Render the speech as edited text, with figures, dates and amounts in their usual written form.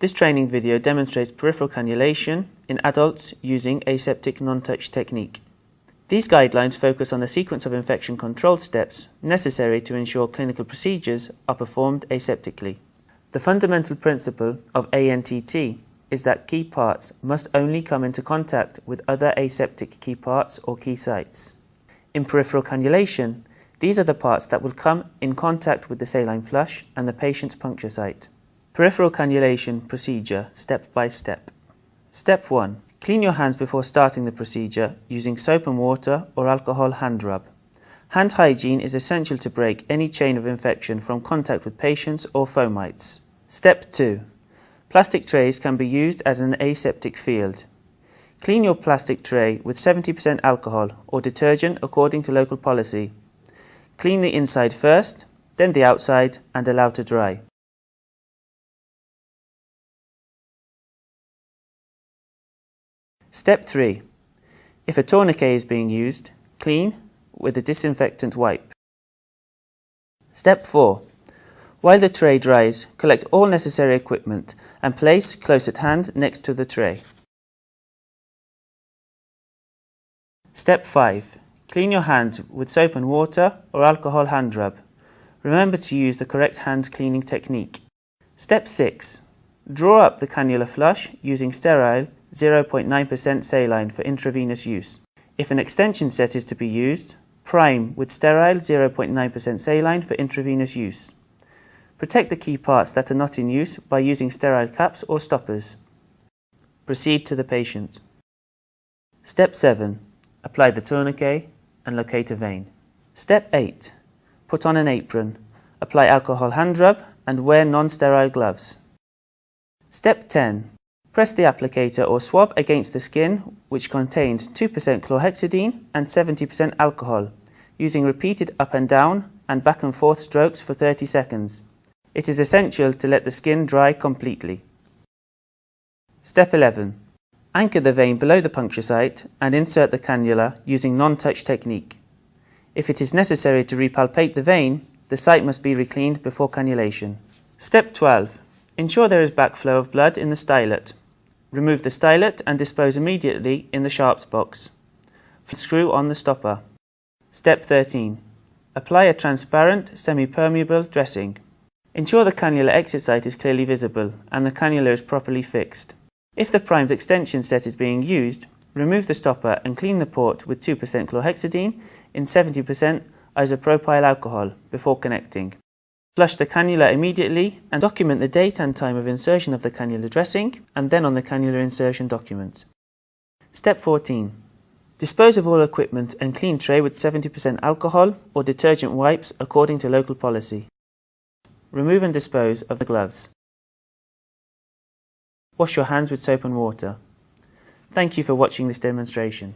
This training video demonstrates peripheral cannulation in adults using aseptic non-touch technique. These guidelines focus on the sequence of infection control steps necessary to ensure clinical procedures are performed aseptically. The fundamental principle of ANTT is that key parts must only come into contact with other aseptic key parts or key sites. In peripheral cannulation, these are the parts that will come in contact with the saline flush and the patient's puncture site. Peripheral cannulation procedure step by step. Step 1. Clean your hands before starting the procedure using soap and water or alcohol hand rub. Hand hygiene is essential to break any chain of infection from contact with patients or fomites. Step 2. Plastic trays can be used as an aseptic field. Clean your plastic tray with 70% alcohol or detergent according to local policy. Clean the inside first, then the outside, and allow to dry. Step 3. If a tourniquet is being used, clean with a disinfectant wipe. Step 4. While the tray dries, collect all necessary equipment and place close at hand next to the tray. Step 5. Clean your hands with soap and water or alcohol hand rub. Remember to use the correct hand cleaning technique. Step 6. Draw up the cannula flush using sterile 0.9% saline for intravenous use. If an extension set is to be used, prime with sterile 0.9% saline for intravenous use. Protect the key parts that are not in use by using sterile caps or stoppers. Proceed to the patient. Step 7. Apply the tourniquet and locate a vein. Step 8. Put on an apron. Apply alcohol hand rub and wear non-sterile gloves. Step 10. Press the applicator or swab against the skin, which contains 2% chlorhexidine and 70% alcohol, using repeated up and down and back and forth strokes for 30 seconds. It is essential to let the skin dry completely. Step 11. Anchor the vein below the puncture site and insert the cannula using non-touch technique. If it is necessary to repalpate the vein, the site must be recleaned before cannulation. Step 12. Ensure there is backflow of blood in the stylet. Remove the stylet and dispose immediately in the sharps box. Screw on the stopper. Step 13. Apply a transparent, semi-permeable dressing. Ensure the cannula exit site is clearly visible and the cannula is properly fixed. If the primed extension set is being used, remove the stopper and clean the port with 2% chlorhexidine in 70% isopropyl alcohol before connecting. Flush the cannula immediately and document the date and time of insertion of the cannula dressing and then on the cannula insertion document. Step 14. Dispose of all equipment and clean tray with 70% alcohol or detergent wipes according to local policy. Remove and dispose of the gloves. Wash your hands with soap and water. Thank you for watching this demonstration.